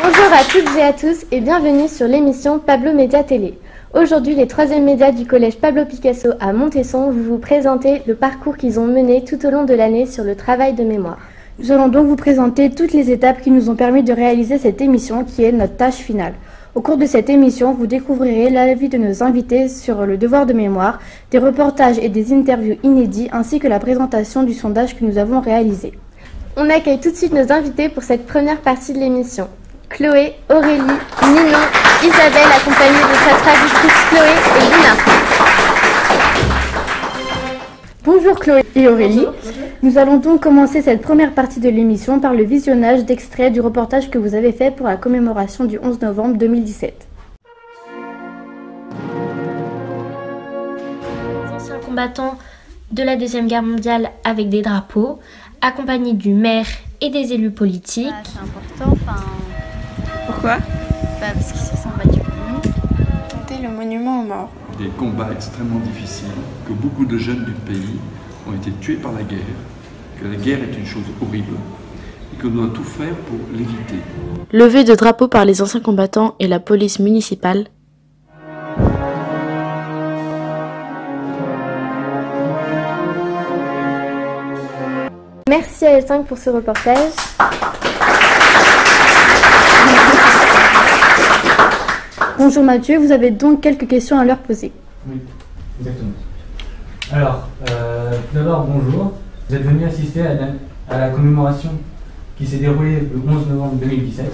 Bonjour à toutes et à tous et bienvenue sur l'émission Pablo Média Télé. Aujourd'hui, les 3e médias du collège Pablo Picasso à Montesson vous présenter le parcours qu'ils ont mené tout au long de l'année sur le travail de mémoire. Nous allons donc vous présenter toutes les étapes qui nous ont permis de réaliser cette émission qui est notre tâche finale. Au cours de cette émission, vous découvrirez l'avis de nos invités sur le devoir de mémoire, des reportages et des interviews inédits ainsi que la présentation du sondage que nous avons réalisé. On accueille tout de suite nos invités pour cette première partie de l'émission. Chloé, Aurélie, Ninon, Isabelle, accompagnée de sa traductrice Chloé et Lina. Bonjour Chloé et Aurélie. Bonjour. Nous allons donc commencer cette première partie de l'émission par le visionnage d'extraits du reportage que vous avez fait pour la commémoration du 11 novembre 2017. Les anciens combattants de la Deuxième Guerre mondiale avec des drapeaux, accompagnés du maire et des élus politiques. C'est important, Pourquoi? parce qu'ils se sont battus pour nous. Monter le monument aux morts. Des combats extrêmement difficiles, que beaucoup de jeunes du pays ont été tués par la guerre, que la guerre est une chose horrible et qu'on doit tout faire pour l'éviter. Levée de drapeaux par les anciens combattants et la police municipale. Merci à L5 pour ce reportage. Bonjour Mathieu, vous avez donc quelques questions à leur poser. Oui, exactement. Alors, tout d'abord, bonjour. Vous êtes venu assister à la commémoration qui s'est déroulée le 11 novembre 2017.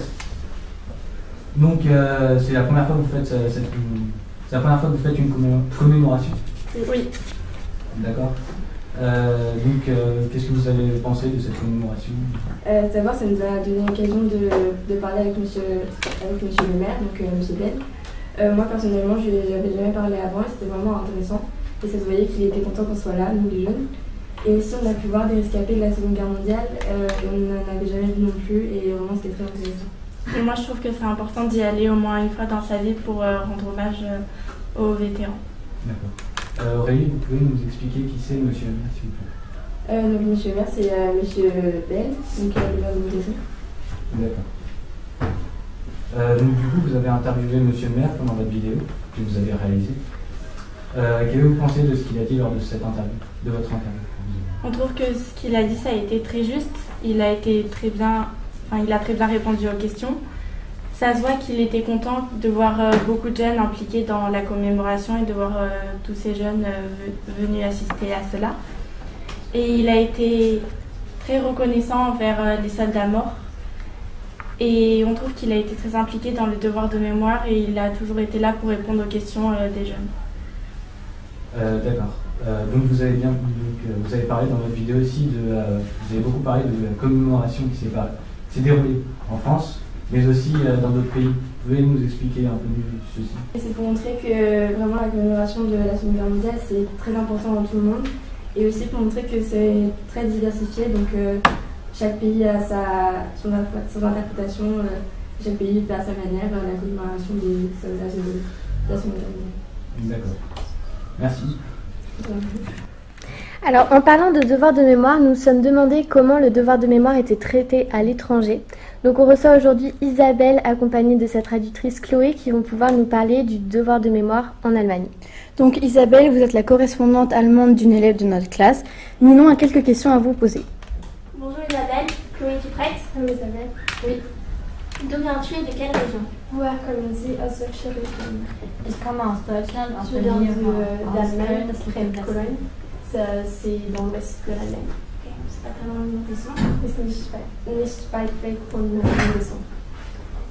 Donc, c'est la première fois que vous faites c'est la première fois que vous faites une commémoration. Oui. D'accord. Donc, qu'est-ce que vous avez pensé de cette commémoration? D'abord, ça nous a donné l'occasion de parler avec monsieur le maire, donc monsieur Ben. Moi, personnellement, je n'avais jamais parlé avant et c'était vraiment intéressant. Et ça se voyait qu'il était content qu'on soit là, nous les jeunes. Et aussi, on a pu voir des rescapés de la Seconde Guerre mondiale. On n'en avait jamais vu non plus et vraiment, c'était très intéressant. Et moi, je trouve que c'est important d'y aller au moins une fois dans sa vie pour rendre hommage aux vétérans. D'accord. Aurélie, vous pouvez nous expliquer qui c'est monsieur le maire, s'il vous plaît? Donc, monsieur le maire, c'est monsieur Ben, donc le maire de Montesson. D'accord. Donc du coup, vous avez interviewé monsieur le maire pendant votre vidéo que vous avez réalisée. Qu'avez-vous pensé de ce qu'il a dit lors de cette interview, de votre interview? On trouve que ce qu'il a dit, ça a été très juste. Il a très bien répondu aux questions. Ça se voit qu'il était content de voir beaucoup de jeunes impliqués dans la commémoration et de voir tous ces jeunes venus assister à cela. Et il a été très reconnaissant envers les soldats morts. Et on trouve qu'il a été très impliqué dans le devoir de mémoire et il a toujours été là pour répondre aux questions des jeunes. D'accord. Donc vous avez parlé dans votre vidéo aussi vous avez beaucoup parlé de la commémoration qui s'est déroulée en France, mais aussi dans d'autres pays. Vous pouvez nous expliquer un peu ceci? C'est pour montrer que vraiment la commémoration de la Seconde Guerre mondiale, c'est très important dans tout le monde. Et aussi pour montrer que c'est très diversifié, donc chaque pays a son interprétation, chaque pays fait à sa manière la commémoration des soldats de la Seconde Guerre mondiale. D'accord. Merci. Alors, en parlant de devoir de mémoire, nous nous sommes demandé comment le devoir de mémoire était traité à l'étranger. Donc, on reçoit aujourd'hui Isabelle, accompagnée de sa traductrice Chloé, qui vont pouvoir nous parler du devoir de mémoire en Allemagne. Donc Isabelle, vous êtes la correspondante allemande d'une élève de notre classe. Ninon a quelques questions à vous poser. Bonjour Isabelle, Chloé, tu es prête? Oui, Isabelle. Oui. D'où viens-tu et de quelle région? Woher kommen Sie, aus welcher Region? Ich komme aus Deutschland, aus Je viens Berlin, d'Allemagne, près de Cologne. C'est dans l'ouest de l'Allemagne. Okay. C'est pas très loin de Montesson. C'est nicht weit weg von Montesson.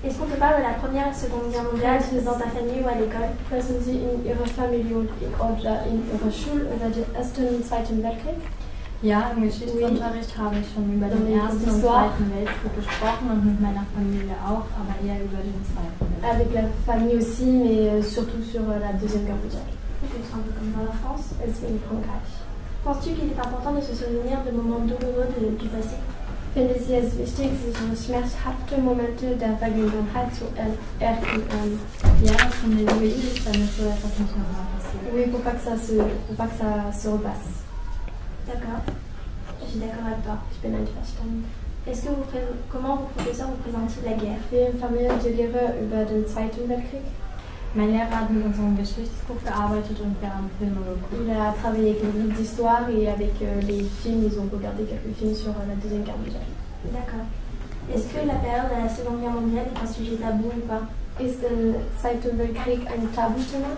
Est-ce qu'on te parle de la Première et Seconde Guerre mondiale dans ta famille ou à l'école? Sprechen Sie in Ihrer Familie oder in Ihrer Schule über den Ersten und Zweiten Weltkrieg? Ja, im Geschichtsunterricht habe ich schon über den Ersten und Zweiten Weltkrieg gesprochen und mit meiner Familie auch, aber eher über den Zweiten Weltkrieg. Avec la famille aussi, mais surtout sur la Deuxième Guerre mondiale. C'est un peu comme dans la France. C'est in Frankreich. Penses-tu qu'il est important de se souvenir de moments douloureux du passé? Finde Sie es wichtig, sich an schmerzhafte Momente der Vergangenheit zu erinnern? Ja, das finde ich wichtig, damit so etwas nicht nochmal passiert. Oui, pour pas que ça se repasse. D'accord. Je suis d'accord avec toi. Ich bin einverstanden. Comment vos professeurs vous présentent la guerre? Wir Familienlehre über den Zweiten Weltkrieg. Mein Lehrer hat mit unserem Geschichtsbuch gearbeitet und wir haben Filme geguckt. Il a travaillé avec les livres d'histoire et avec les films, ils ont regardé quelques films sur la Deuxième Guerre mondiale. D'accord. Est-ce que la période de la Seconde Guerre mondiale est un sujet tabou ou pas? Ist der Zweite Weltkrieg ein Tabuthema?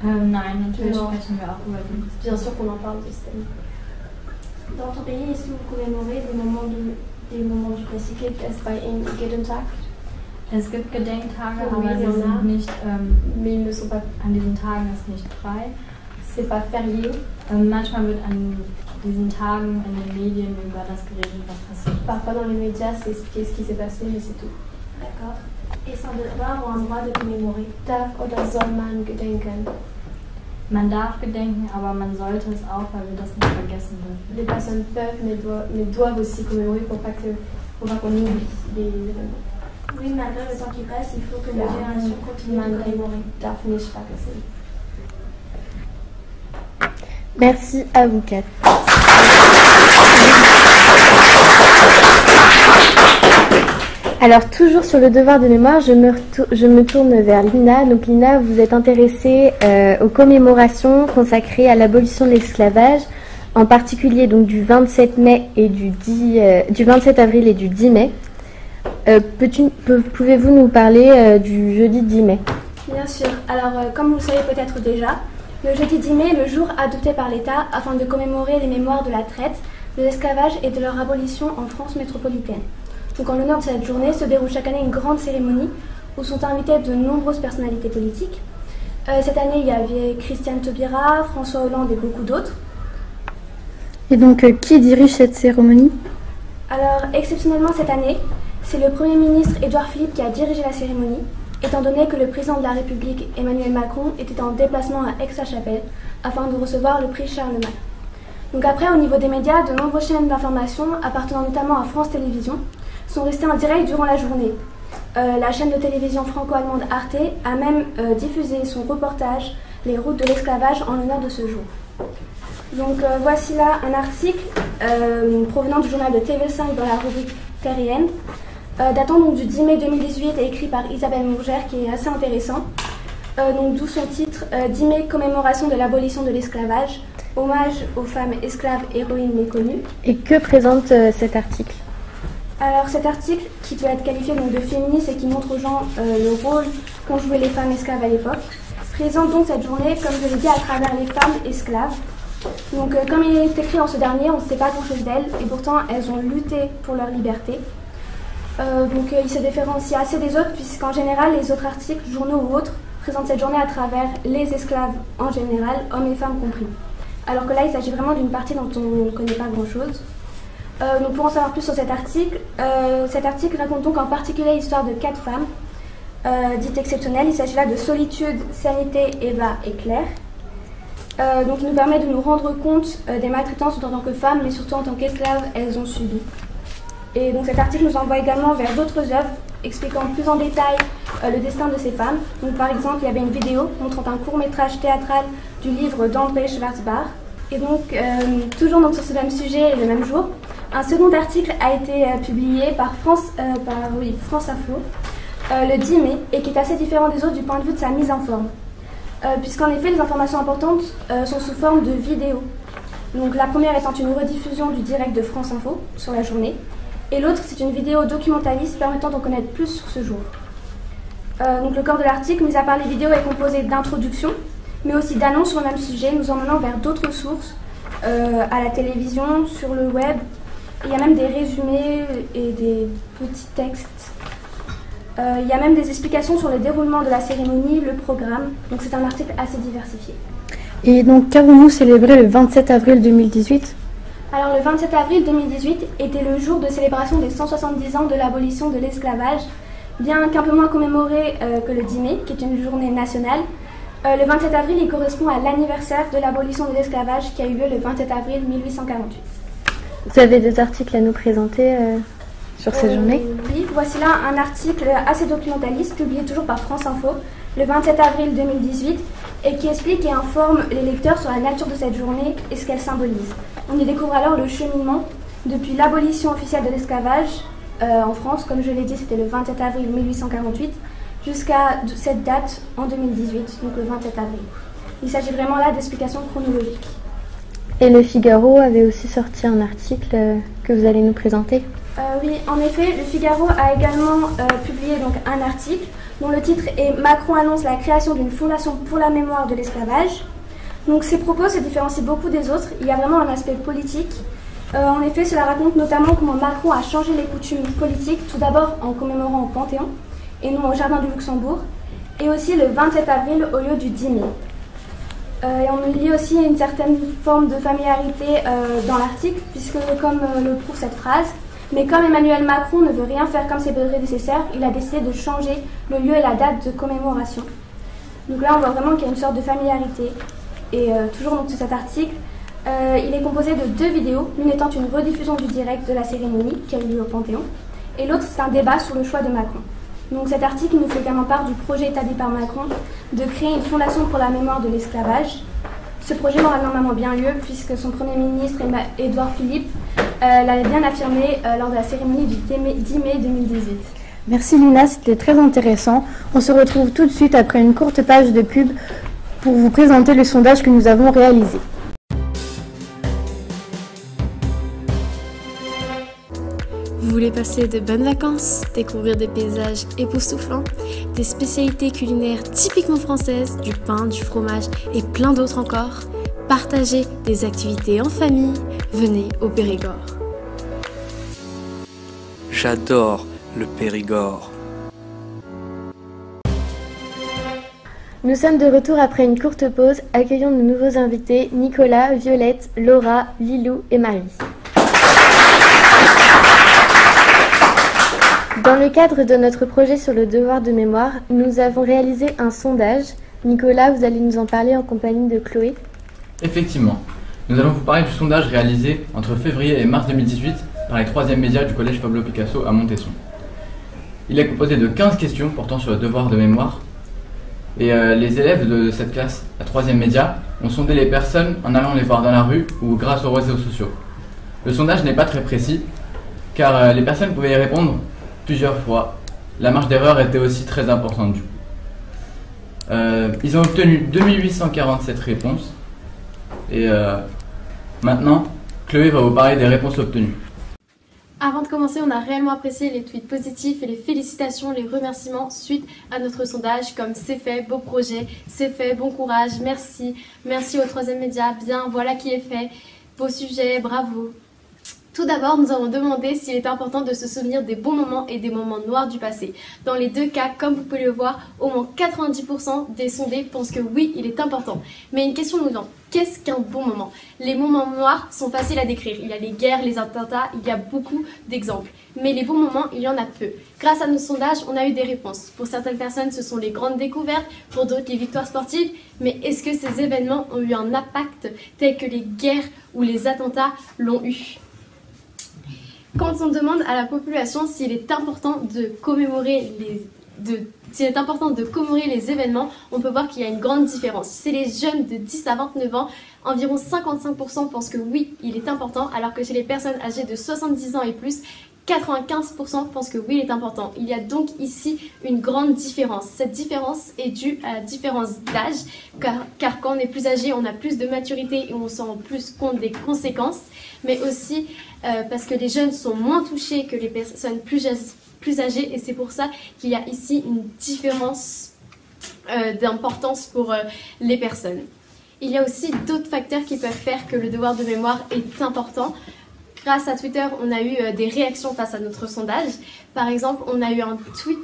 Nein, natürlich sprechen wir auch über den. Bien sûr qu'on en parle de ce thème. Dans ton pays, est-ce que vous commémorez des moments du passé? Gibt es bei Ihnen Gedenktag? Es gibt Gedenktage, aber sie sind nicht, an diesen Tagen ist nicht frei. C'est pas férié. Manchmal wird an diesen Tagen in den Medien über das geredet, was passiert. Parfois dans les médias, c'est expliqué ce qui s'est passé, mais c'est tout. D'accord. Est-ce un devoir ou un droit de commémorer? Darf oder soll man gedenken? Man darf gedenken, aber man sollte es auch, weil wir das nicht vergessen dürfen. Les personnes peuvent, mais doivent aussi commémorer pour pas qu'on oublie les événements. Oui, malgré le temps qui passe, il faut que les générations continuent de commémorer. Darf nicht vergessen. Merci à vous quatre. Alors toujours sur le devoir de mémoire, je me tourne vers Lina. Donc Lina, vous êtes intéressée aux commémorations consacrées à l'abolition de l'esclavage, en particulier donc du 27 mai et du 27 avril et du 10 mai. Pouvez-vous nous parler du jeudi 10 mai? Bien sûr. Alors, comme vous le savez peut-être déjà, le jeudi 10 mai est le jour adopté par l'État afin de commémorer les mémoires de la traite, de l'esclavage et de leur abolition en France métropolitaine. Donc, en l'honneur de cette journée, se déroule chaque année une grande cérémonie où sont invitées de nombreuses personnalités politiques. Cette année, il y avait Christiane Taubira, François Hollande et beaucoup d'autres. Et donc, qui dirige cette cérémonie? Alors, exceptionnellement cette année, c'est le Premier ministre Édouard Philippe qui a dirigé la cérémonie, étant donné que le président de la République, Emmanuel Macron, était en déplacement à Aix-la-Chapelle afin de recevoir le prix Charlemagne. Donc après, au niveau des médias, de nombreuses chaînes d'information, appartenant notamment à France Télévisions, sont restées en direct durant la journée. La chaîne de télévision franco-allemande Arte a même diffusé son reportage « Les routes de l'esclavage » en l'honneur de ce jour. Donc voici là un article provenant du journal de TV5 dans la rubrique Terrienne, datant donc du 10 mai 2018 et écrit par Isabelle Mourgère, qui est assez intéressant. D'où son titre 10 mai, commémoration de l'abolition de l'esclavage, hommage aux femmes esclaves héroïnes méconnues. Et que présente cet article? Alors cet article, qui peut être qualifié donc de féministe et qui montre aux gens le rôle qu'ont joué les femmes esclaves à l'époque, présente donc cette journée, comme je l'ai dit, à travers les femmes esclaves. Donc comme il est écrit dans ce dernier, on ne sait pas grand-chose d'elles, et pourtant elles ont lutté pour leur liberté. Donc il se différencie assez des autres, puisqu'en général les autres articles, journaux ou autres, présentent cette journée à travers les esclaves en général, hommes et femmes compris. Alors que là il s'agit vraiment d'une partie dont on ne connaît pas grand-chose. Donc pour en savoir plus sur cet article raconte donc en particulier l'histoire de 4 femmes dites exceptionnelles. Il s'agit là de Solitude, Sanité, Eva et Claire. Donc il nous permet de nous rendre compte des maltraitances en tant que femmes, mais surtout en tant qu'esclaves, elles ont subi. Et donc cet article nous envoie également vers d'autres œuvres, expliquant plus en détail le destin de ces femmes. Donc par exemple, il y avait une vidéo montrant un court-métrage théâtral du livre d'André Schwarzbach. Et donc, toujours donc sur ce même sujet et le même jour, un second article a été publié par France Info le 10 mai, et qui est assez différent des autres du point de vue de sa mise en forme. Puisqu'en effet, les informations importantes sont sous forme de vidéos. Donc la première étant une rediffusion du direct de France Info sur la journée, et l'autre c'est une vidéo documentaliste permettant d'en connaître plus sur ce jour. Donc le corps de l'article, mis à part les vidéos, est composé d'introductions, mais aussi d'annonces sur le même sujet, nous emmenant vers d'autres sources, à la télévision, sur le web. Il y a même des résumés et des petits textes. Il y a même des explications sur le déroulement de la cérémonie, le programme. Donc c'est un article assez diversifié. Et donc qu'avons-nous célébré le 27 avril 2018 ? Alors le 27 avril 2018 était le jour de célébration des 170 ans de l'abolition de l'esclavage, bien qu'un peu moins commémoré que le 10 mai, qui est une journée nationale. Le 27 avril, il correspond à l'anniversaire de l'abolition de l'esclavage qui a eu lieu le 27 avril 1848. Vous avez des articles à nous présenter sur ces journées ? Oui, voici là un article assez documentaliste publié toujours par France Info le 27 avril 2018 et qui explique et informe les lecteurs sur la nature de cette journée et ce qu'elle symbolise. On y découvre alors le cheminement depuis l'abolition officielle de l'esclavage en France, comme je l'ai dit, c'était le 27 avril 1848, jusqu'à cette date en 2018, donc le 27 avril. Il s'agit vraiment là d'explications chronologiques. Et le Figaro avait aussi sorti un article que vous allez nous présenter. Oui, en effet, le Figaro a également publié donc, un article dont le titre est « Macron annonce la création d'une fondation pour la mémoire de l'esclavage ». Donc ces propos se différencient beaucoup des autres, il y a vraiment un aspect politique. En effet, cela raconte notamment comment Macron a changé les coutumes politiques, tout d'abord en commémorant au Panthéon, et non au Jardin du Luxembourg, et aussi le 27 avril au lieu du 10 mai. Et on y lit aussi une certaine forme de familiarité dans l'article, puisque comme le prouve cette phrase, mais comme Emmanuel Macron ne veut rien faire comme ses prédécesseurs, il a décidé de changer le lieu et la date de commémoration. Donc là, on voit vraiment qu'il y a une sorte de familiarité. Et toujours dans cet article, il est composé de 2 vidéos, l'une étant une rediffusion du direct de la cérémonie qui a eu lieu au Panthéon, et l'autre c'est un débat sur le choix de Macron. Donc cet article nous fait également part du projet établi par Macron de créer une fondation pour la mémoire de l'esclavage. Ce projet aura normalement bien lieu puisque son Premier ministre, Édouard Philippe, l'avait bien affirmé lors de la cérémonie du 10 mai 2018. Merci Lina, c'était très intéressant. On se retrouve tout de suite après une courte page de pub pour vous présenter le sondage que nous avons réalisé. Vous voulez passer de bonnes vacances, découvrir des paysages époustouflants, des spécialités culinaires typiquement françaises, du pain, du fromage et plein d'autres encore? Partager des activités en famille, venez au Périgord. J'adore le Périgord. Nous sommes de retour après une courte pause. Accueillons de nouveaux invités, Nicolas, Violette, Laura, Lilou et Marie. Dans le cadre de notre projet sur le devoir de mémoire, nous avons réalisé un sondage. Nicolas, vous allez nous en parler en compagnie de Chloé. Effectivement, nous allons vous parler du sondage réalisé entre février et mars 2018 par les 3e médias du collège Pablo Picasso à Montesson. Il est composé de 15 questions portant sur le devoir de mémoire. Et les élèves de cette classe, à 3e média, ont sondé les personnes en allant les voir dans la rue ou grâce aux réseaux sociaux. Le sondage n'est pas très précis, car les personnes pouvaient y répondre plusieurs fois. La marge d'erreur était aussi très importante du coup. Ils ont obtenu 2847 réponses. Et maintenant, Chloé va vous parler des réponses obtenues. Avant de commencer, on a réellement apprécié les tweets positifs et les félicitations, les remerciements suite à notre sondage comme c'est fait, beau projet, c'est fait, bon courage, merci, merci au 3e média, bien, voilà qui est fait, beau sujet, bravo. Tout d'abord, nous avons demandé s'il est important de se souvenir des bons moments et des moments noirs du passé. Dans les 2 cas, comme vous pouvez le voir, au moins 90% des sondés pensent que oui, il est important. Mais une question nous vient, qu'est-ce qu'un bon moment? Les moments noirs sont faciles à décrire. Il y a les guerres, les attentats, il y a beaucoup d'exemples. Mais les bons moments, il y en a peu. Grâce à nos sondages, on a eu des réponses. Pour certaines personnes, ce sont les grandes découvertes, pour d'autres, les victoires sportives. Mais est-ce que ces événements ont eu un impact tel que les guerres ou les attentats l'ont eu? Quand on demande à la population s'il est important de commémorer les événements, on peut voir qu'il y a une grande différence. Chez les jeunes de 10 à 29 ans, environ 55% pensent que oui, il est important, alors que chez les personnes âgées de 70 ans et plus, 95% pensent que oui, il est important. Il y a donc ici une grande différence. Cette différence est due à la différence d'âge, car quand on est plus âgé, on a plus de maturité et on s'en rend plus compte des conséquences, mais aussi parce que les jeunes sont moins touchés que les personnes plus âgées, et c'est pour ça qu'il y a ici une différence d'importance pour les personnes. Il y a aussi d'autres facteurs qui peuvent faire que le devoir de mémoire est important. Grâce à Twitter, on a eu des réactions face à notre sondage. Par exemple, on a eu un tweet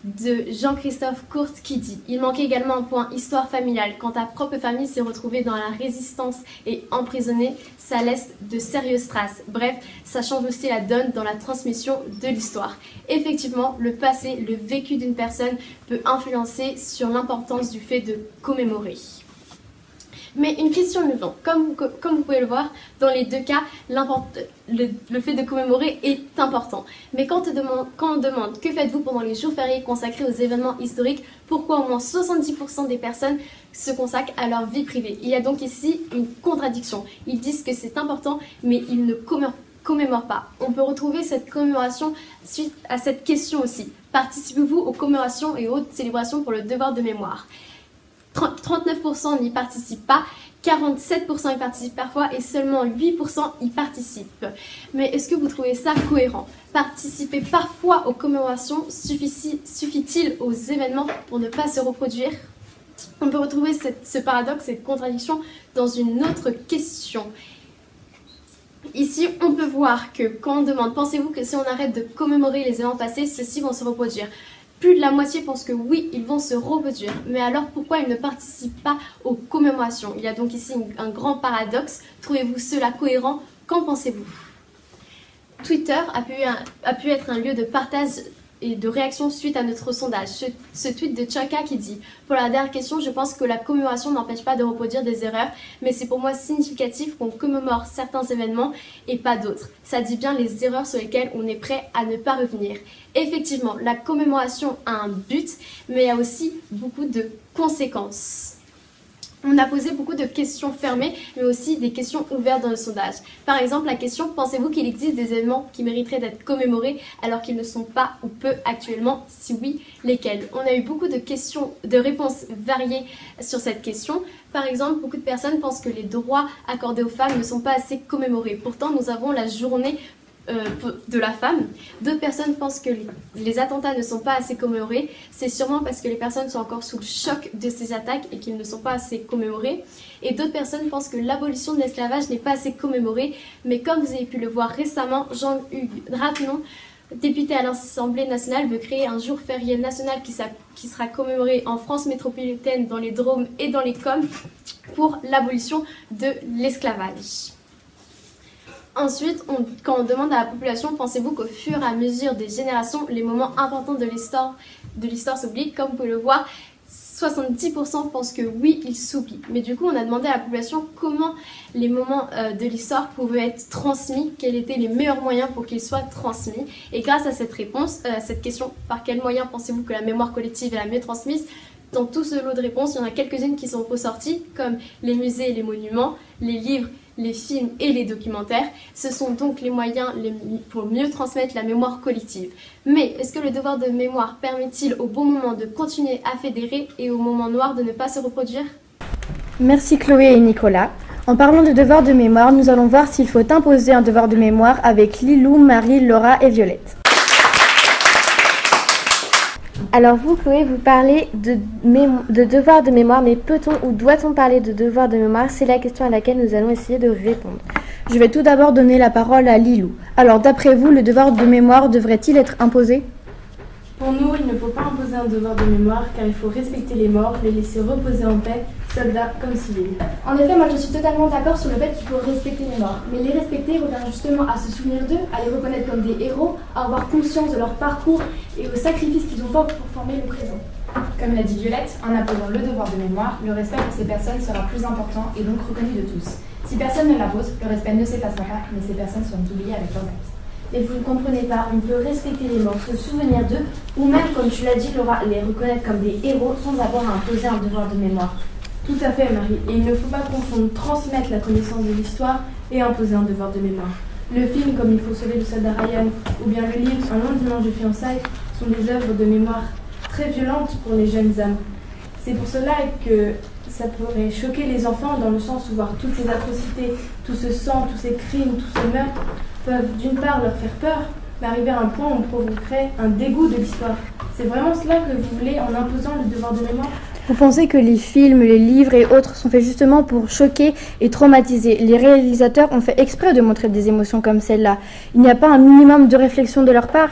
de Jean-Christophe Courte qui dit « Il manquait également un point histoire familiale. Quand ta propre famille s'est retrouvée dans la résistance et emprisonnée, ça laisse de sérieuses traces. Bref, ça change aussi la donne dans la transmission de l'histoire. » Effectivement, le passé, le vécu d'une personne peut influencer sur l'importance du fait de commémorer. Mais une question nous vient. Comme vous pouvez le voir, dans les 2 cas, le fait de commémorer est important. Mais quand on demande que faites-vous pendant les jours fériés consacrés aux événements historiques, pourquoi au moins 70% des personnes se consacrent à leur vie privée? Il y a donc ici une contradiction. Ils disent que c'est important, mais ils ne commémore pas. On peut retrouver cette commémoration suite à cette question aussi. Participez-vous aux commémorations et autres célébrations pour le devoir de mémoire? 39% n'y participent pas, 47% y participent parfois et seulement 8% y participent. Mais est-ce que vous trouvez ça cohérent? Participer parfois aux commémorations suffit-il aux événements pour ne pas se reproduire? On peut retrouver ce paradoxe, cette contradiction dans une autre question. Ici, on peut voir que quand on demande « Pensez-vous que si on arrête de commémorer les événements passés, ceux-ci vont se reproduire ?» Plus de la moitié pensent que oui, ils vont se reproduire. Mais alors pourquoi ils ne participent pas aux commémorations? Il y a donc ici un grand paradoxe. Trouvez-vous cela cohérent? Qu'en pensez-vous? Twitter a pu être un lieu de partage et de réaction suite à notre sondage. Ce tweet de Chaka qui dit « Pour la dernière question, je pense que la commémoration n'empêche pas de reproduire des erreurs, mais c'est pour moi significatif qu'on commémore certains événements et pas d'autres. Ça dit bien les erreurs sur lesquelles on est prêt à ne pas revenir. » Effectivement, la commémoration a un but, mais il y a aussi beaucoup de conséquences. On a posé beaucoup de questions fermées, mais aussi des questions ouvertes dans le sondage. Par exemple, la question « Pensez-vous qu'il existe des événements qui mériteraient d'être commémorés alors qu'ils ne sont pas ou peu actuellement? Si oui, lesquels ?» On a eu beaucoup de réponses variées sur cette question. Par exemple, beaucoup de personnes pensent que les droits accordés aux femmes ne sont pas assez commémorés. Pourtant, nous avons la journée de la femme. D'autres personnes pensent que les attentats ne sont pas assez commémorés. C'est sûrement parce que les personnes sont encore sous le choc de ces attaques et qu'ils ne sont pas assez commémorés. Et d'autres personnes pensent que l'abolition de l'esclavage n'est pas assez commémorée. Mais comme vous avez pu le voir récemment, Jean-Hugues Dratenon, député à l'Assemblée nationale, veut créer un jour férié national qui sera commémoré en France métropolitaine, dans les Drômes et dans les COM pour l'abolition de l'esclavage. Ensuite, quand on demande à la population, pensez-vous qu'au fur et à mesure des générations, les moments importants de l'histoire s'oublient? Comme vous pouvez le voir, 70% pensent que oui, ils s'oublient. Mais du coup, on a demandé à la population comment les moments de l'histoire pouvaient être transmis, quels étaient les meilleurs moyens pour qu'ils soient transmis. Et grâce à cette réponse, cette question, par quels moyens pensez-vous que la mémoire collective est la mieux transmise? Dans tout ce lot de réponses, il y en a quelques-unes qui sont ressorties, comme les musées et les monuments, les livres, les films et les documentaires. Ce sont donc les moyens pour mieux transmettre la mémoire collective. Mais est-ce que le devoir de mémoire permet-il au bon moment de continuer à fédérer et au moment noir de ne pas se reproduire? Merci Chloé et Nicolas. En parlant de devoir de mémoire, nous allons voir s'il faut imposer un devoir de mémoire avec Lilou, Marie, Laura et Violette. Alors vous, Chloé, vous parlez de devoir de mémoire, mais peut-on ou doit-on parler de devoir de mémoire? C'est la question à laquelle nous allons essayer de répondre. Je vais tout d'abord donner la parole à Lilou. Alors d'après vous, le devoir de mémoire devrait-il être imposé? Pour nous, il ne faut pas imposer un devoir de mémoire car il faut respecter les morts, les laisser reposer en paix, soldats comme civils. En effet, moi je suis totalement d'accord sur le fait qu'il faut respecter les morts. Mais les respecter revient justement à se souvenir d'eux, à les reconnaître comme des héros, à avoir conscience de leur parcours et aux sacrifices qu'ils ont fait pour former le présent. Comme l'a dit Violette, en imposant le devoir de mémoire, le respect pour ces personnes sera plus important et donc reconnu de tous. Si personne ne l'impose, le respect ne s'effacera pas, mais ces personnes seront oubliées avec leurs actes. Mais vous ne comprenez pas, on peut respecter les morts, se souvenir d'eux, ou même, comme tu l'as dit Laura, les reconnaître comme des héros sans avoir à imposer un devoir de mémoire. Tout à fait Marie, et il ne faut pas confondre transmettre la connaissance de l'histoire et imposer un devoir de mémoire. Le film comme Il faut sauver le soldat Ryan ou bien le livre Un long dimanche de fiançailles sont des œuvres de mémoire très violentes pour les jeunes âmes. C'est pour cela que ça pourrait choquer les enfants dans le sens où voir toutes ces atrocités, tout ce sang, tous ces crimes, tous ces meurtres peuvent d'une part leur faire peur, mais arriver à un point où on provoquerait un dégoût de l'histoire. C'est vraiment cela que vous voulez en imposant le devoir de mémoire? Vous pensez que les films, les livres et autres sont faits justement pour choquer et traumatiser? Les réalisateurs ont fait exprès de montrer des émotions comme celle-là. Il n'y a pas un minimum de réflexion de leur part?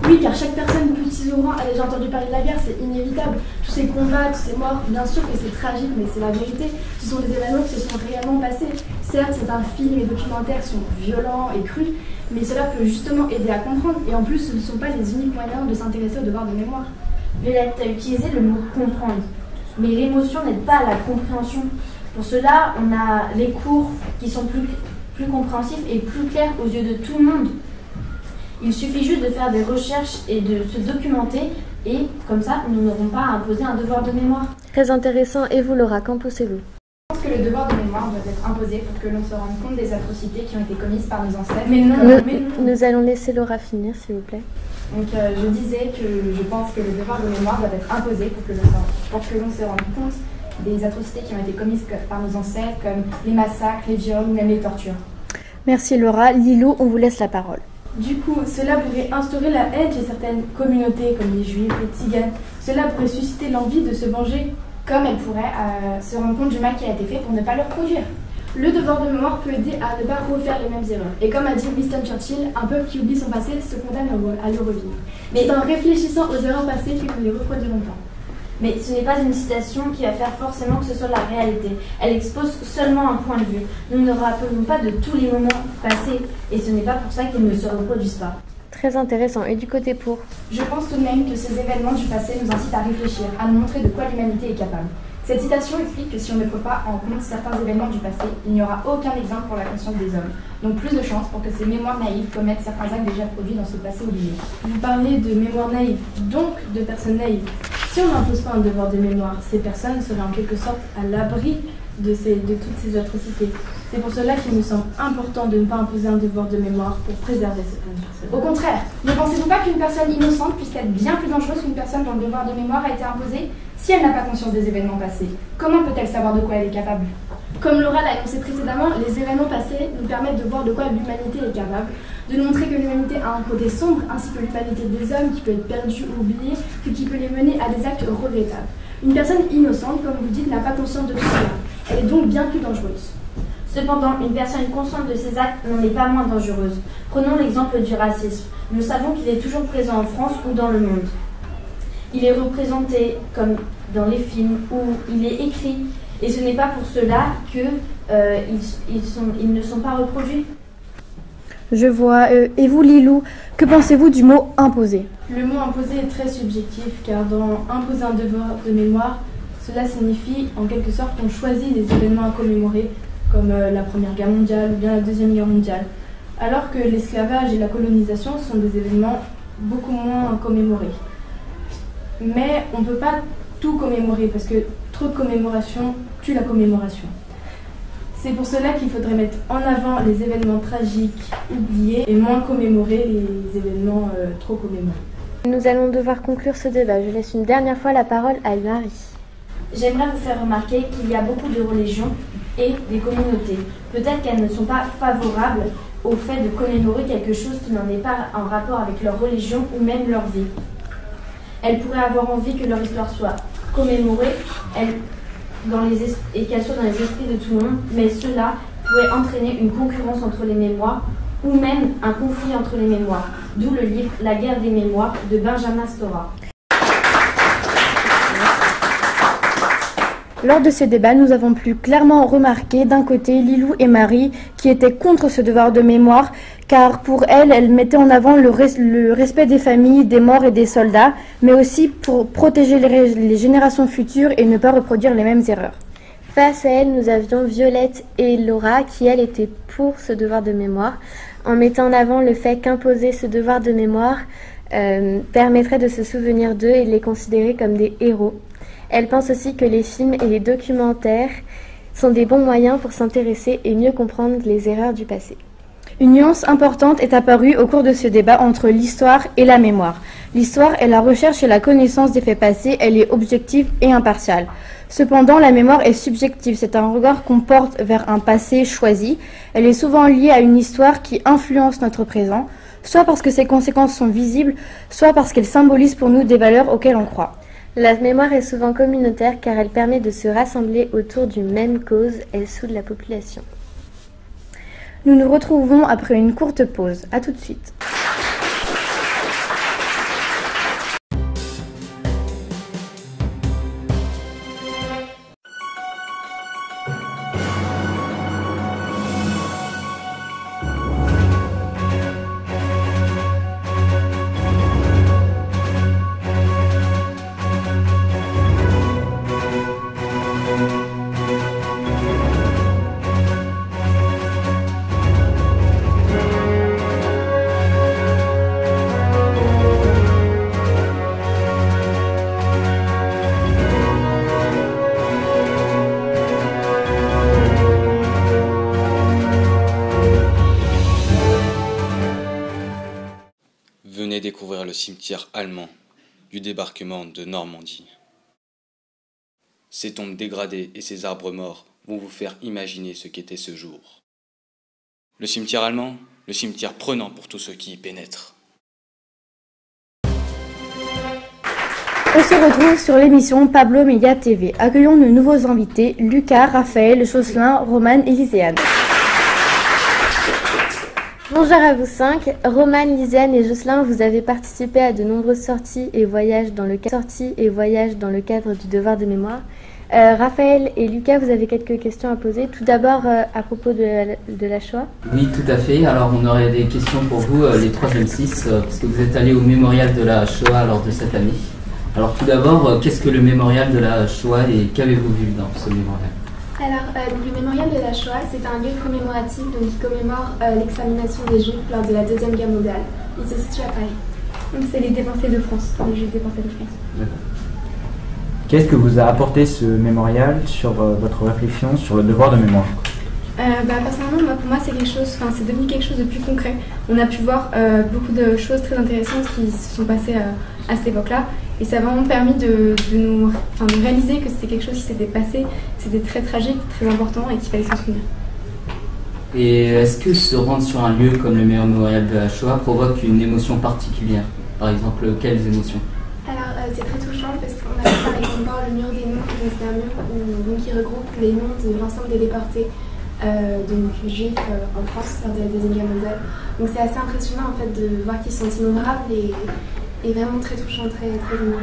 Oui, car chaque personne, petit ou grand, a déjà entendu parler de la guerre, c'est inévitable. Tous ces combats, tous ces morts, bien sûr que c'est tragique, mais c'est la vérité. Ce sont des événements qui se sont réellement passés. Certes, certains films et documentaires sont violents et crus, mais cela peut justement aider à comprendre. Et en plus, ce ne sont pas les uniques moyens de s'intéresser au devoir de mémoire. Violette, tu as utilisé le mot comprendre, mais l'émotion n'aide pas à la compréhension. Pour cela, on a les cours qui sont plus compréhensifs et plus clairs aux yeux de tout le monde. Il suffit juste de faire des recherches et de se documenter et comme ça, nous n'aurons pas à imposer un devoir de mémoire. Très intéressant. Et vous, Laura, qu'en pensez-vous? Je pense que le devoir de mémoire doit être imposé pour que l'on se rende compte des atrocités qui ont été commises par nos ancêtres. Nous allons laisser Laura finir, s'il vous plaît. Donc je disais que je pense que le devoir de mémoire doit être imposé pour que l'on se rende compte des atrocités qui ont été commises par nos ancêtres, comme les massacres, les viols ou même les tortures. Merci Laura. Lilou, on vous laisse la parole. Du coup, cela pourrait instaurer la haine chez certaines communautés, comme les juifs, les tziganes. Cela pourrait susciter l'envie de se venger. Comme elle pourrait se rendre compte du mal qui a été fait pour ne pas le reproduire. Le devoir de mémoire peut aider à ne pas refaire les mêmes erreurs. Et comme a dit Winston Churchill, un peuple qui oublie son passé se condamne à le revivre. Mais c'est en réfléchissant aux erreurs passées que nous ne les reproduirons pas. Mais ce n'est pas une citation qui va faire forcément que ce soit la réalité. Elle expose seulement un point de vue. Nous ne rappelons pas de tous les moments passés, et ce n'est pas pour ça qu'ils ne se reproduisent pas. Très intéressant. Et du côté pour? Je pense tout de même que ces événements du passé nous incitent à réfléchir, à nous montrer de quoi l'humanité est capable. Cette citation explique que si on ne prend pas en compte certains événements du passé, il n'y aura aucun exemple pour la conscience des hommes. Donc plus de chances pour que ces mémoires naïves commettent certains actes déjà produits dans ce passé oublié. Vous parlez de mémoire naïve, donc de personnes naïves. Si on n'impose pas un devoir de mémoire, ces personnes seraient en quelque sorte à l'abri de toutes ces atrocités. C'est pour cela qu'il nous semble important de ne pas imposer un devoir de mémoire pour préserver certaines personnes. Au contraire, ne pensez-vous pas qu'une personne innocente puisse être bien plus dangereuse qu'une personne dont le devoir de mémoire a été imposé? Si elle n'a pas conscience des événements passés, comment peut-elle savoir de quoi elle est capable? Comme Laura l'a annoncé précédemment, les événements passés nous permettent de voir de quoi l'humanité est capable, de nous montrer que l'humanité a un côté sombre, ainsi que l'humanité des hommes qui peut être perdue ou oubliée, qui peut les mener à des actes regrettables. Une personne innocente, comme vous dites, n'a pas conscience de tout cela. Elle est donc bien plus dangereuse. Cependant, une personne consciente de ses actes n'en est pas moins dangereuse. Prenons l'exemple du racisme. Nous savons qu'il est toujours présent en France ou dans le monde. Il est représenté comme dans les films où il est écrit, et ce n'est pas pour cela qu'ils ne sont pas reproduits. Je vois. Et vous, Lilou, que pensez-vous du mot imposer? Le mot imposer est très subjectif, car dans imposer un devoir de mémoire, cela signifie en quelque sorte qu'on choisit des événements à commémorer, comme la Première Guerre mondiale ou bien la Deuxième Guerre mondiale, alors que l'esclavage et la colonisation sont des événements beaucoup moins commémorés. Mais on ne peut pas tout commémorer, parce que trop de commémoration tue la commémoration. C'est pour cela qu'il faudrait mettre en avant les événements tragiques oubliés et moins commémorer les événements trop commémorés. Nous allons devoir conclure ce débat. Je laisse une dernière fois la parole à Marie. J'aimerais vous faire remarquer qu'il y a beaucoup de religions et des communautés. Peut-être qu'elles ne sont pas favorables au fait de commémorer quelque chose qui n'en est pas en rapport avec leur religion ou même leur vie. Elles pourraient avoir envie que leur histoire soit commémorée et qu'elle soit dans les esprits de tout le monde, mais cela pourrait entraîner une concurrence entre les mémoires ou même un conflit entre les mémoires, d'où le livre La guerre des mémoires de Benjamin Stora. Lors de ce débat, nous avons pu clairement remarquer d'un côté Lilou et Marie qui étaient contre ce devoir de mémoire, car pour elles mettaient en avant le respect des familles, des morts et des soldats, mais aussi pour protéger les générations futures et ne pas reproduire les mêmes erreurs. Face à elles, nous avions Violette et Laura qui, elles, étaient pour ce devoir de mémoire, en mettant en avant le fait qu'imposer ce devoir de mémoire permettrait de se souvenir d'eux et de les considérer comme des héros. Elle pense aussi que les films et les documentaires sont des bons moyens pour s'intéresser et mieux comprendre les erreurs du passé. Une nuance importante est apparue au cours de ce débat entre l'histoire et la mémoire. L'histoire est la recherche et la connaissance des faits passés, elle est objective et impartiale. Cependant, la mémoire est subjective, c'est un regard qu'on porte vers un passé choisi. Elle est souvent liée à une histoire qui influence notre présent, soit parce que ses conséquences sont visibles, soit parce qu'elle symbolise pour nous des valeurs auxquelles on croit. La mémoire est souvent communautaire car elle permet de se rassembler autour d'une même cause, elle soude la population. Nous nous retrouvons après une courte pause. À tout de suite. Venez découvrir le cimetière allemand du débarquement de Normandie. Ces tombes dégradées et ces arbres morts vont vous faire imaginer ce qu'était ce jour. Le cimetière allemand, le cimetière prenant pour tous ceux qui y pénètrent. On se retrouve sur l'émission Pablo Media TV. Accueillons de nouveaux invités, Lucas, Raphaël, Jocelyn, Romane et Lyséane. Bonjour à vous 5. Romane, Lyséane et Jocelyn, vous avez participé à de nombreuses sorties et voyages dans le cadre du devoir de mémoire. Raphaël et Lucas, vous avez quelques questions à poser. Tout d'abord, à propos de la Shoah. Oui, tout à fait. Alors, on aurait des questions pour vous, les 3e 6, puisque vous êtes allés au mémorial de la Shoah lors de cette année. Alors, tout d'abord, qu'est-ce que le mémorial de la Shoah et qu'avez-vous vu dans ce mémorial? Alors, le mémorial de la Shoah, c'est un lieu commémoratif qui commémore l'extermination des Juifs lors de la Deuxième Guerre mondiale. Il se situe à Paris. Donc, c'est les déportés de France, les Juifs déportés de France. D'accord. Qu'est-ce que vous a apporté ce mémorial sur votre réflexion sur le devoir de mémoire? Personnellement, pour moi, c'est devenu quelque chose de plus concret. On a pu voir beaucoup de choses très intéressantes qui se sont passées à cette époque-là. Et ça a vraiment permis de réaliser que c'était quelque chose qui s'était passé, c'était très tragique, très important et qu'il fallait s'en souvenir. Et est-ce que se rendre sur un lieu comme le mémorial de la Shoah provoque une émotion particulière? Par exemple, quelles émotions? Alors, c'est très touchant parce qu'on a par exemple voir le mur des noms. C'est un mur qui regroupe les noms de l'ensemble des déportés juifs en France lors de la Deuxième Guerre mondiale. Donc c'est assez impressionnant en fait de voir qu'ils sont innombrables et vraiment très touchant, très émouvant.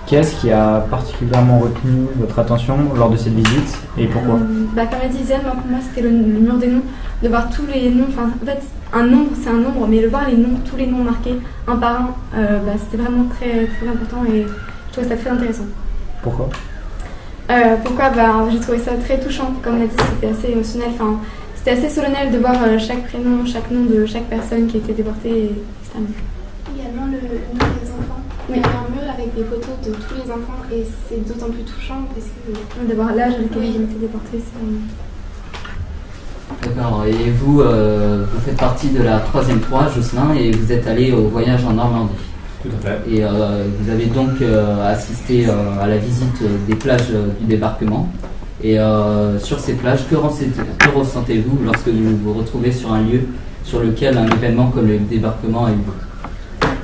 Qu'est-ce qui a particulièrement retenu votre attention lors de cette visite et pourquoi? Comme elle disait, pour moi c'était le mur des noms, de voir tous les noms, en fait un nombre c'est un nombre, mais de voir tous les noms marqués un par un, c'était vraiment très, très important et je trouvais ça très intéressant. Pourquoi? J'ai trouvé ça très touchant, comme elle a dit, c'était assez émotionnel, c'était assez solennel de voir chaque prénom, chaque nom de chaque personne qui était déportée. Également le nom des enfants. Il y avait un mur avec des photos de tous les enfants et c'est d'autant plus touchant parce que... De voir l'âge avec lequel ils ont été déportés. D'accord, et vous, vous faites partie de la 3e 3, Jocelyn, et vous êtes allé au voyage en Normandie. Tout à fait. Et vous avez donc assisté à la visite des plages du débarquement. Et sur ces plages, que ressentez-vous lorsque vous vous retrouvez sur un lieu sur lequel un événement comme le débarquement a eu lieu?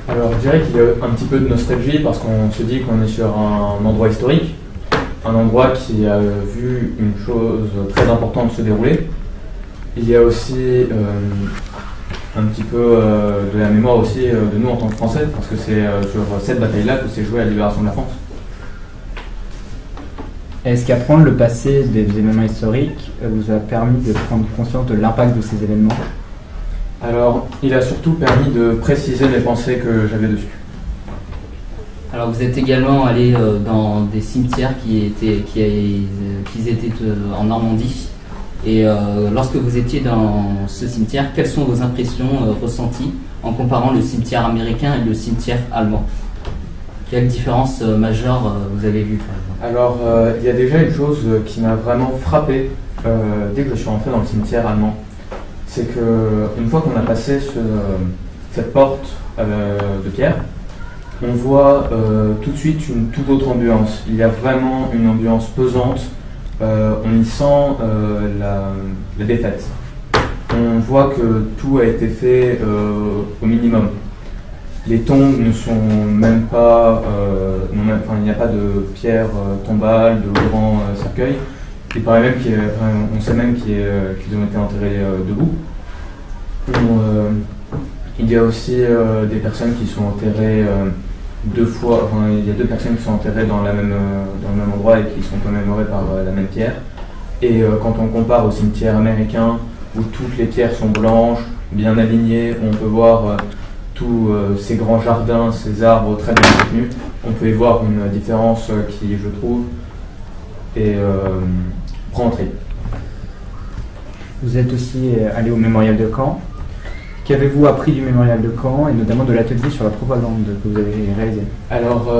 Alors je dirais qu'il y a un petit peu de nostalgie parce qu'on se dit qu'on est sur un endroit historique, un endroit qui a vu une chose très importante se dérouler. Il y a aussi un petit peu de la mémoire aussi de nous en tant que Français, parce que c'est sur cette bataille-là que s'est jouée la libération de la France. Est-ce qu'apprendre le passé des événements historiques vous a permis de prendre conscience de l'impact de ces événements? Alors, il a surtout permis de préciser les pensées que j'avais dessus. Alors, vous êtes également allé dans des cimetières qui étaient en Normandie. Et lorsque vous étiez dans ce cimetière, quelles sont vos impressions ressenties en comparant le cimetière américain et le cimetière allemand? Quelle différence majeure vous avez vue, par exemple? Alors, il y a déjà une chose qui m'a vraiment frappé dès que je suis rentré dans le cimetière allemand. C'est qu'une fois qu'on a passé cette porte de pierre, on voit tout de suite une toute autre ambiance. Il y a vraiment une ambiance pesante. On y sent la défaite. On voit que tout a été fait au minimum. Les tombes ne sont même pas, il n'y a pas de pierre tombale, de grands cercueils. Il paraît même on sait même qu'ils ont été enterrés debout. Il y a aussi des personnes qui sont enterrées deux fois. Il y a 2 personnes qui sont enterrées dans le même endroit et qui sont commémorées par la même pierre. Et quand on compare au cimetière américain où toutes les pierres sont blanches, bien alignées, on peut voir tous ces grands jardins, ces arbres très bien soutenus. On peut y voir une différence qui, je trouve, prend entrée. Vous êtes aussi allé au mémorial de Caen. Qu'avez-vous appris du mémorial de Caen et notamment de l'atelier sur la propagande que vous avez réalisé? Alors,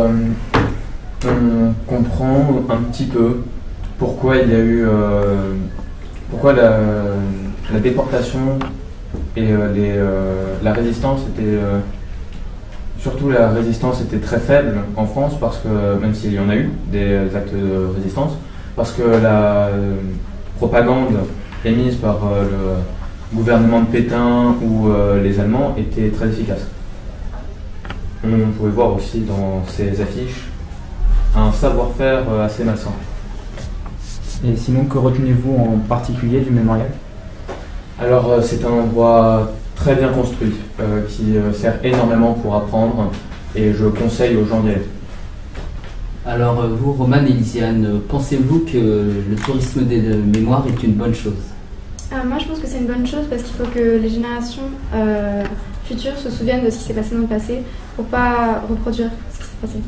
on comprend un petit peu pourquoi il y a eu, pourquoi la déportation Et la résistance était... surtout la résistance était très faible en France, parce que, même s'il y en a eu des actes de résistance, parce que la propagande émise par le gouvernement de Pétain ou les Allemands était très efficace. On pouvait voir aussi dans ces affiches un savoir-faire assez malsain. Et sinon, que retenez-vous en particulier du mémorial? Alors, c'est un endroit très bien construit, qui sert énormément pour apprendre, et je conseille aux gens d'y aller. Alors vous, Romane et Lisiane, pensez-vous que le tourisme des mémoires est une bonne chose? Moi je pense que c'est une bonne chose parce qu'il faut que les générations futures se souviennent de ce qui s'est passé dans le passé pour pas reproduire ce qui s'est passé.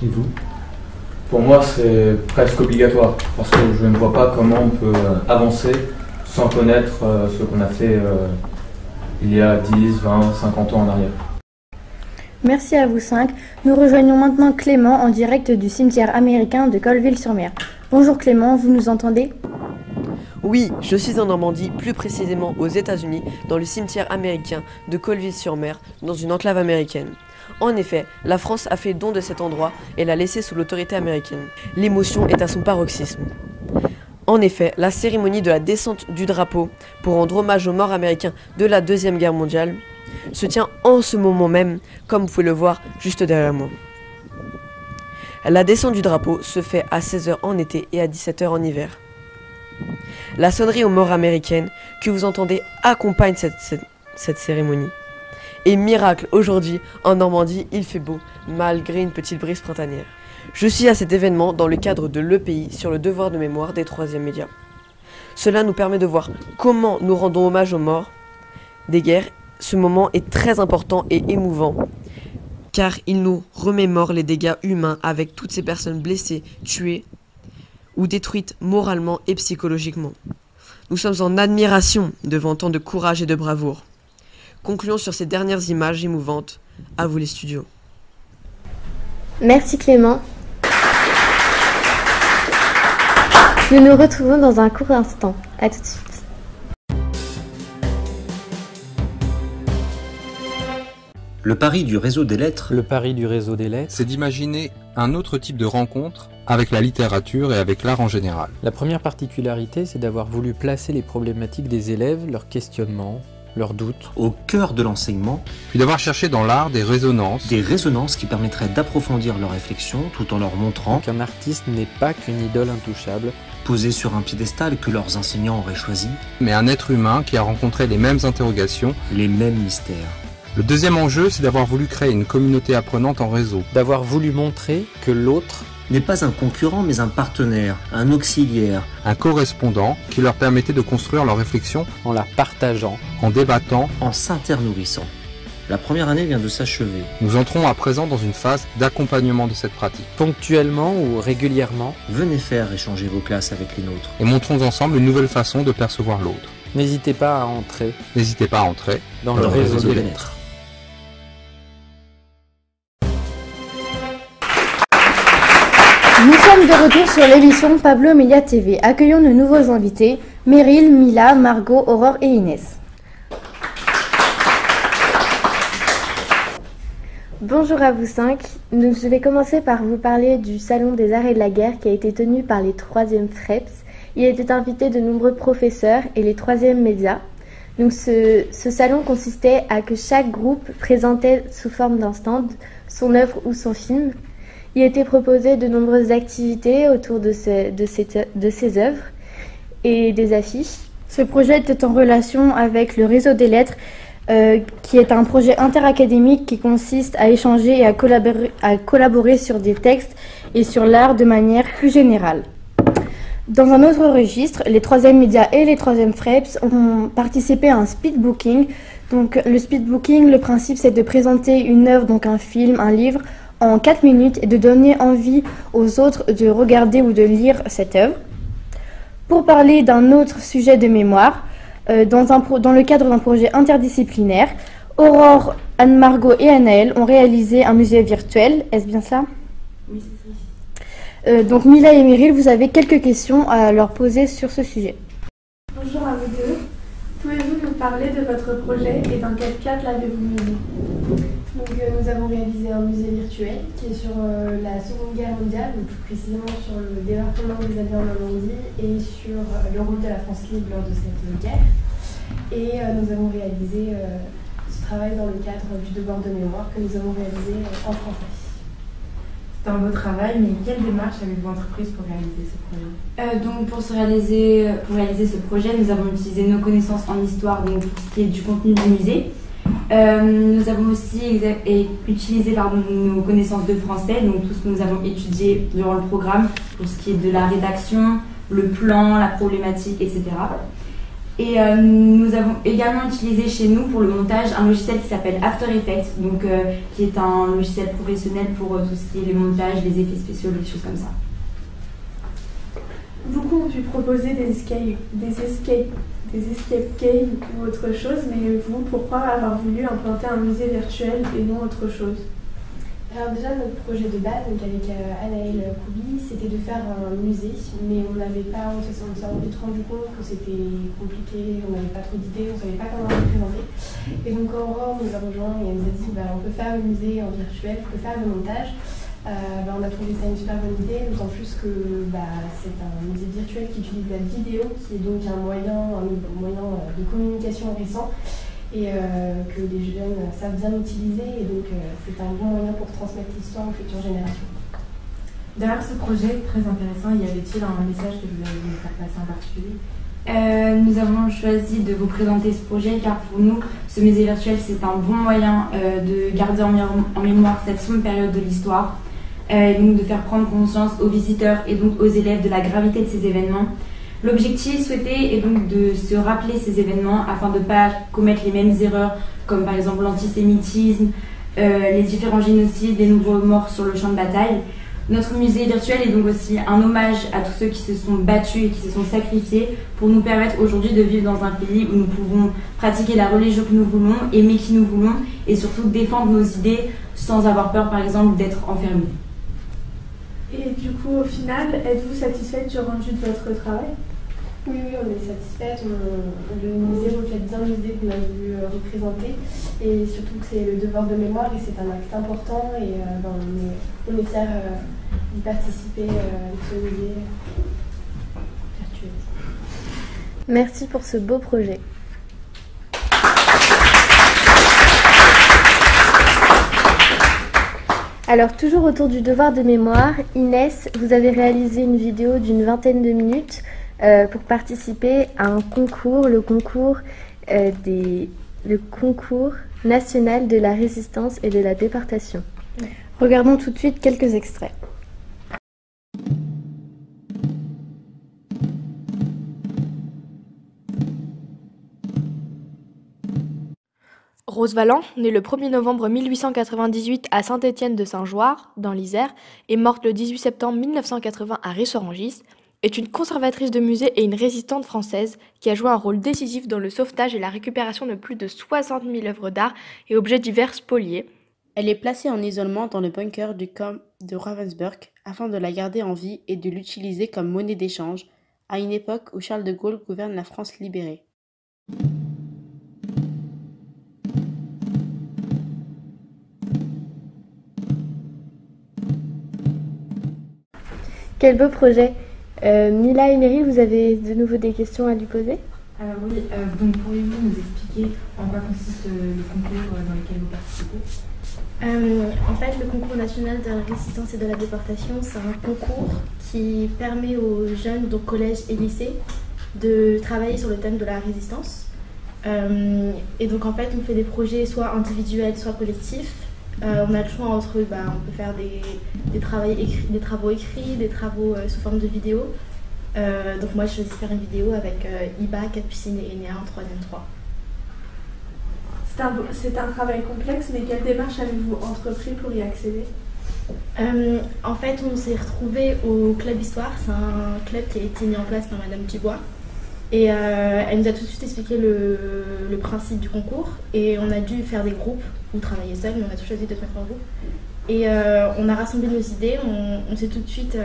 Et vous? Pour moi c'est presque obligatoire parce que je ne vois pas comment on peut avancer sans connaître ce qu'on a fait il y a 10, 20, 50 ans en arrière. Merci à vous 5. Nous rejoignons maintenant Clément en direct du cimetière américain de Colville-sur-Mer. Bonjour Clément, vous nous entendez? Oui, je suis en Normandie, plus précisément aux États-Unis, dans le cimetière américain de Colville-sur-Mer, dans une enclave américaine. En effet, la France a fait don de cet endroit et l'a laissé sous l'autorité américaine. L'émotion est à son paroxysme. En effet, la cérémonie de la descente du drapeau pour rendre hommage aux morts américains de la Deuxième Guerre mondiale se tient en ce moment même, comme vous pouvez le voir juste derrière moi. La descente du drapeau se fait à 16h en été et à 17h en hiver. La sonnerie aux morts américaines que vous entendez accompagne cette cérémonie. Et miracle, aujourd'hui, en Normandie, il fait beau, malgré une petite brise printanière. Je suis à cet événement dans le cadre de l'EPI sur le devoir de mémoire des 3e médias. Cela nous permet de voir comment nous rendons hommage aux morts des guerres. Ce moment est très important et émouvant, car il nous remémore les dégâts humains avec toutes ces personnes blessées, tuées ou détruites moralement et psychologiquement. Nous sommes en admiration devant tant de courage et de bravoure. Concluons sur ces dernières images émouvantes. À vous les studios. Merci Clément. Nous nous retrouvons dans un court instant. À tout de suite. Le pari du réseau des lettres. C'est d'imaginer un autre type de rencontre avec la littérature et avec l'art en général. La première particularité, c'est d'avoir voulu placer les problématiques des élèves, leurs questionnements, leurs doutes, au cœur de l'enseignement. Puis d'avoir cherché dans l'art des résonances. Des résonances qui permettraient d'approfondir leur réflexion tout en leur montrant qu'un artiste n'est pas qu'une idole intouchable, posé sur un piédestal que leurs enseignants auraient choisi, mais un être humain qui a rencontré les mêmes interrogations, les mêmes mystères. Le deuxième enjeu, c'est d'avoir voulu créer une communauté apprenante en réseau. D'avoir voulu montrer que l'autre n'est pas un concurrent, mais un partenaire, un auxiliaire, un correspondant qui leur permettait de construire leur réflexion en la partageant, en débattant, en s'internourrissant. La première année vient de s'achever. Nous entrons à présent dans une phase d'accompagnement de cette pratique. Ponctuellement ou régulièrement, venez faire échanger vos classes avec les nôtres. Et montrons ensemble une nouvelle façon de percevoir l'autre. N'hésitez pas à entrer. Dans le réseau des lettres. Nous sommes de retour sur l'émission Pablo Media TV. Accueillons nos nouveaux invités, Meryl, Mila, Margot, Aurore et Inès. Bonjour à vous 5. Je vais commencer par vous parler du Salon des Arts et de la Guerre qui a été tenu par les 3e FREPS. Il était invité de nombreux professeurs et les 3e médias. Donc ce salon consistait à que chaque groupe présentait sous forme d'un stand son œuvre ou son film. Il était proposé de nombreuses activités autour de ces œuvres et des affiches. Ce projet était en relation avec le réseau des lettres, qui est un projet interacadémique qui consiste à échanger et à collaborer sur des textes et sur l'art de manière plus générale. Dans un autre registre, les 3e médias et les 3e FREPS ont participé à un speedbooking. Donc le speedbooking, le principe c'est de présenter une œuvre, donc un film, un livre, en 4 minutes et de donner envie aux autres de regarder ou de lire cette œuvre. Pour parler d'un autre sujet de mémoire, dans le cadre d'un projet interdisciplinaire, Aurore, Anne-Margot et Anaëlle ont réalisé un musée virtuel. Est-ce bien ça? Oui, c'est ça. Donc Mila et Meryl, vous avez quelques questions à leur poser sur ce sujet. Bonjour à vous deux. Pouvez-vous nous parler de votre projet et dans quel cadre l'avez-vous mené? Donc, nous avons réalisé un musée virtuel qui est sur la Seconde Guerre mondiale, donc plus précisément sur le débarquement des Alliés en Normandie et sur le rôle de la France libre lors de cette guerre. Et nous avons réalisé ce travail dans le cadre du devoir de mémoire que nous avons réalisé en français. C'est un beau travail, mais quelle démarche avez-vous entreprise pour réaliser ce projet? Donc pour réaliser ce projet, nous avons utilisé nos connaissances en histoire, donc pour ce qui est du contenu du musée. Nous avons aussi utilisé nos connaissances de français, donc tout ce que nous avons étudié durant le programme, pour ce qui est de la rédaction, le plan, la problématique, etc. Et nous avons également utilisé chez nous pour le montage un logiciel qui s'appelle After Effects, donc, qui est un logiciel professionnel pour tout ce qui est les montages, les effets spéciaux, des choses comme ça. Beaucoup ont pu proposer des escape games ou autre chose, mais vous, pourquoi avoir voulu implanter un musée virtuel et non autre chose? Alors déjà, notre projet de base, donc avec Anaëlle Koubi, c'était de faire un musée, mais on s'est vite rendu compte que c'était compliqué, on n'avait pas trop d'idées, on ne savait pas comment le présenter. Et donc quand Aurore nous a rejoint et elle nous a dit on peut faire le musée en virtuel, on peut faire le montage, on a trouvé ça une super bonne idée, d'autant plus que c'est un musée virtuel qui utilise la vidéo, qui est donc un moyen de communication récent, et que les jeunes savent bien utiliser, et donc c'est un bon moyen pour transmettre l'histoire aux futures générations. Derrière ce projet très intéressant, y avait-il un message que vous allez nous faire passer en particulier? Nous avons choisi de vous présenter ce projet car pour nous, ce musée virtuel c'est un bon moyen de garder en mémoire cette sombre période de l'histoire, et donc de faire prendre conscience aux visiteurs et donc aux élèves de la gravité de ces événements. L'objectif souhaité est donc de se rappeler ces événements afin de ne pas commettre les mêmes erreurs comme par exemple l'antisémitisme, les différents génocides, les nombreux morts sur le champ de bataille. Notre musée virtuel est donc aussi un hommage à tous ceux qui se sont battus et qui se sont sacrifiés pour nous permettre aujourd'hui de vivre dans un pays où nous pouvons pratiquer la religion que nous voulons, aimer qui nous voulons et surtout défendre nos idées sans avoir peur par exemple d'être enfermés. Et du coup, au final, êtes-vous satisfaite du rendu de votre travail? Oui, on est satisfaite. Le musée reflète bien l'idée qu'on a voulu représenter, et surtout que c'est le devoir de mémoire et c'est un acte important, et on est fiers d'y participer avec ce musée virtuel. Merci pour ce beau projet. Alors, toujours autour du devoir de mémoire, Inès, vous avez réalisé une vidéo d'une 20aine de minutes pour participer à un concours, le concours national de la résistance et de la déportation. Regardons tout de suite quelques extraits. Rose Valland, née le 1er novembre 1898 à Saint-Étienne-de-Saint-Joire, dans l'Isère, et morte le 18 septembre 1980 à Ris-Orangis, est une conservatrice de musée et une résistante française qui a joué un rôle décisif dans le sauvetage et la récupération de plus de 60 000 œuvres d'art et objets divers spoliés. Elle est placée en isolement dans le bunker du camp de Ravensbrück afin de la garder en vie et de l'utiliser comme monnaie d'échange, à une époque où Charles de Gaulle gouverne la France libérée. Quel beau projet! Mila et Meryl, vous avez de nouveau des questions à lui poser? Oui, donc pourriez-vous nous expliquer en quoi consiste le concours dans lequel vous participez? En fait, le concours national de la résistance et de la déportation, c'est un concours qui permet aux jeunes, donc collège et lycée, de travailler sur le thème de la résistance. Et donc en fait, on fait des projets soit individuels, soit collectifs. On a le choix entre, on peut faire des travaux écrits, des travaux sous forme de vidéo. Donc moi, je choisis de faire une vidéo avec Iba, Capucine et Enea en 3e 3. C'est un travail complexe, mais quelle démarche avez-vous entrepris pour y accéder? En fait, on s'est retrouvés au Club Histoire. C'est un club qui a été mis en place par Madame Dubois. Et elle nous a tout de suite expliqué le principe du concours. Et on a dû faire des groupes ou travailler seul, mais on a tout choisi de se mettre en groupe. Et on a rassemblé nos idées. On s'est tout de suite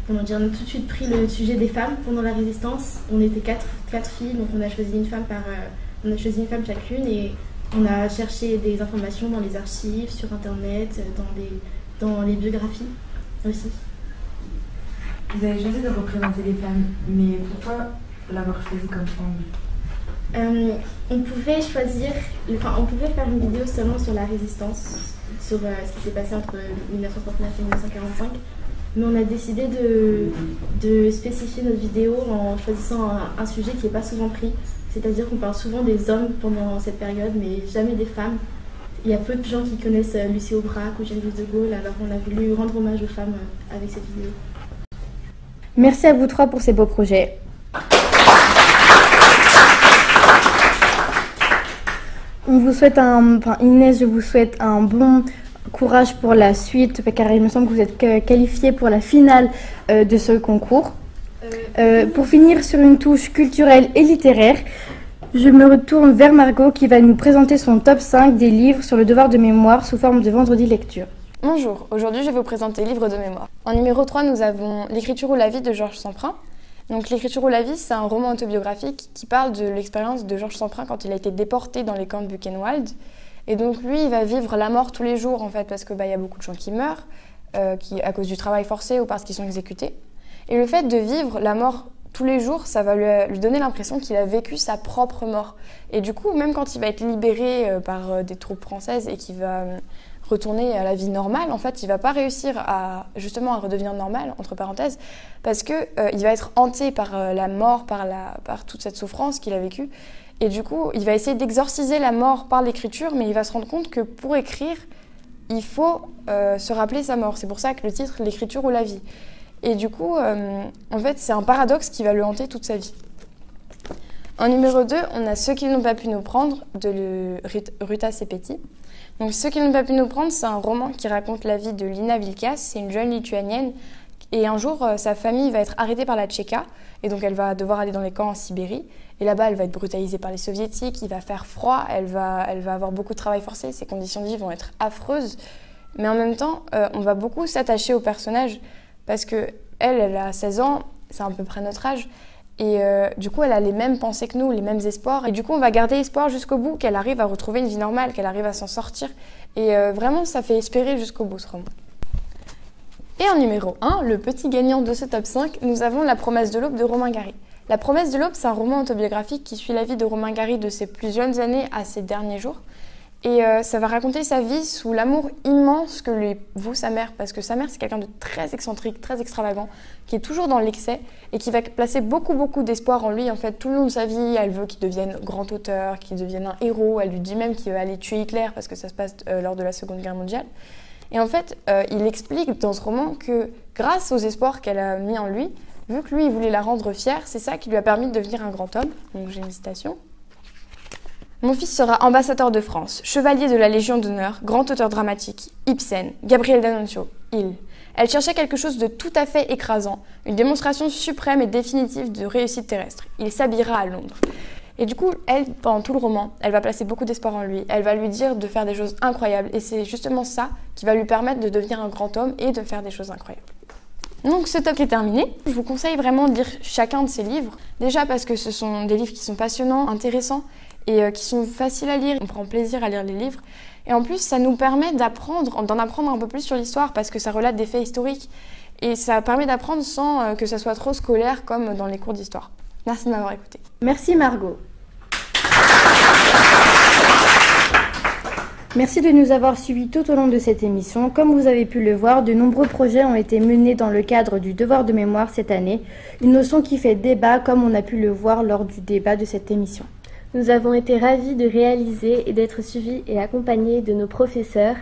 on a tout de suite pris le sujet des femmes pendant la Résistance. On était quatre filles, donc on a choisi une femme chacune et on a cherché des informations dans les archives, sur internet, dans les biographies aussi. Vous avez choisi de représenter les femmes, mais pourquoi l'avoir choisi comme angle? On pouvait faire une vidéo seulement sur la Résistance, sur ce qui s'est passé entre 1939 et 1945, mais on a décidé de spécifier notre vidéo en choisissant un sujet qui n'est pas souvent pris, c'est-à-dire qu'on parle souvent des hommes pendant cette période, mais jamais des femmes. Il y a peu de gens qui connaissent Lucie Aubrac ou Geneviève de Gaulle, alors on a voulu rendre hommage aux femmes avec cette vidéo. Merci à vous trois pour ces beaux projets. On vous souhaite Inès, je vous souhaite un bon courage pour la suite, car il me semble que vous êtes qualifiée pour la finale de ce concours. Pour finir sur une touche culturelle et littéraire, je me retourne vers Margot qui va nous présenter son top 5 des livres sur le devoir de mémoire sous forme de vendredi lecture. Bonjour, aujourd'hui je vais vous présenter Livres de mémoire. En numéro 3, nous avons L'écriture ou la vie de Georges Semprin. Donc L'écriture ou la vie, c'est un roman autobiographique qui parle de l'expérience de Georges Semprin quand il a été déporté dans les camps de Buchenwald. Et donc lui, il va vivre la mort tous les jours en fait, parce qu'il y a beaucoup de gens qui meurent, à cause du travail forcé ou parce qu'ils sont exécutés. Et le fait de vivre la mort tous les jours, ça va lui donner l'impression qu'il a vécu sa propre mort. Et du coup, même quand il va être libéré par des troupes françaises et qu'il va retourner à la vie normale, en fait, il va pas réussir à redevenir normal, entre parenthèses, parce que il va être hanté par la mort, par toute cette souffrance qu'il a vécue. Et du coup, il va essayer d'exorciser la mort par l'écriture, mais il va se rendre compte que pour écrire, il faut se rappeler sa mort. C'est pour ça que le titre, L'écriture ou la vie. Et du coup, en fait, c'est un paradoxe qui va le hanter toute sa vie. En numéro 2, on a Ceux qui n'ont pas pu nous prendre de Ruta Sepetys. Donc, Ceux qui n'ont pas pu nous prendre, c'est un roman qui raconte la vie de Lina Vilkas. C'est une jeune lituanienne. Et un jour, sa famille va être arrêtée par la Tchéka. Et donc, elle va devoir aller dans les camps en Sibérie. Et là-bas, elle va être brutalisée par les soviétiques. Il va faire froid. Elle va avoir beaucoup de travail forcé. Ses conditions de vie vont être affreuses. Mais en même temps, on va beaucoup s'attacher au personnage. Parce qu'elle a 16 ans. C'est à peu près notre âge. Et du coup, elle a les mêmes pensées que nous, les mêmes espoirs. Et du coup, on va garder espoir jusqu'au bout, qu'elle arrive à retrouver une vie normale, qu'elle arrive à s'en sortir. Et vraiment, ça fait espérer jusqu'au bout, ce roman. Et en numéro 1, le petit gagnant de ce top 5, nous avons La promesse de l'aube de Romain Gary. La promesse de l'aube, c'est un roman autobiographique qui suit la vie de Romain Gary de ses plus jeunes années à ses derniers jours. Et ça va raconter sa vie sous l'amour immense que lui voue sa mère, parce que sa mère, c'est quelqu'un de très excentrique, très extravagant, qui est toujours dans l'excès et qui va placer beaucoup d'espoir en lui. En fait, tout le long de sa vie, elle veut qu'il devienne grand auteur, qu'il devienne un héros. Elle lui dit même qu'il va aller tuer Hitler, parce que ça se passe lors de la Seconde Guerre mondiale. Et en fait, il explique dans ce roman que grâce aux espoirs qu'elle a mis en lui, vu que lui, il voulait la rendre fière, c'est ça qui lui a permis de devenir un grand homme. Donc j'ai une citation. Mon fils sera ambassadeur de France, chevalier de la Légion d'honneur, grand auteur dramatique. Ibsen, Gabriel D'Annunzio, il. Elle cherchait quelque chose de tout à fait écrasant, une démonstration suprême et définitive de réussite terrestre. Il s'habillera à Londres. Et du coup, elle, pendant tout le roman, elle va placer beaucoup d'espoir en lui. Elle va lui dire de faire des choses incroyables. Et c'est justement ça qui va lui permettre de devenir un grand homme et de faire des choses incroyables. Donc ce top est terminé. Je vous conseille vraiment de lire chacun de ces livres. Déjà parce que ce sont des livres qui sont passionnants, intéressants et qui sont faciles à lire. On prend plaisir à lire les livres. Et en plus, ça nous permet d'en apprendre un peu plus sur l'histoire parce que ça relate des faits historiques. Et ça permet d'apprendre sans que ça soit trop scolaire comme dans les cours d'histoire. Merci de m'avoir écouté. Merci Margot. Merci de nous avoir suivis tout au long de cette émission. Comme vous avez pu le voir, de nombreux projets ont été menés dans le cadre du devoir de mémoire cette année. Une notion qui fait débat comme on a pu le voir lors du débat de cette émission. Nous avons été ravis de réaliser et d'être suivis et accompagnés de nos professeurs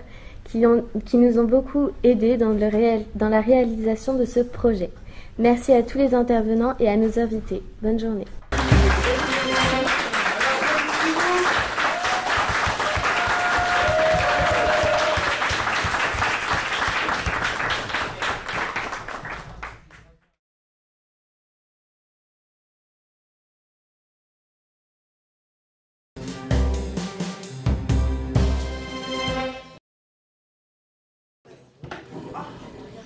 qui nous ont beaucoup aidés dans la réalisation de ce projet. Merci à tous les intervenants et à nos invités. Bonne journée.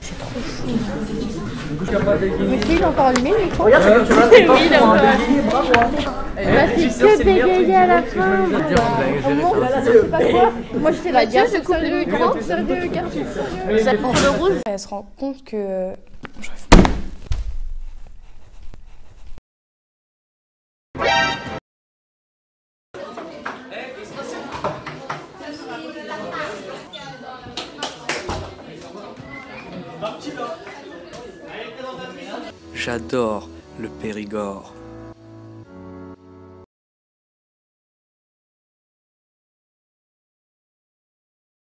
C'est trop chaud. Est-ce qu'il a encore allumé le micro? Regarde, c'est que tu vas Oui, il a encore allumé. Bravo. Bah, c'est que bégayer à la fin. Je sais pas quoi. Moi, j'étais là, garde sérieux écran, sérieux, garde sérieux. Ça prend le rouge. Elle se rend compte que... J'adore le Périgord.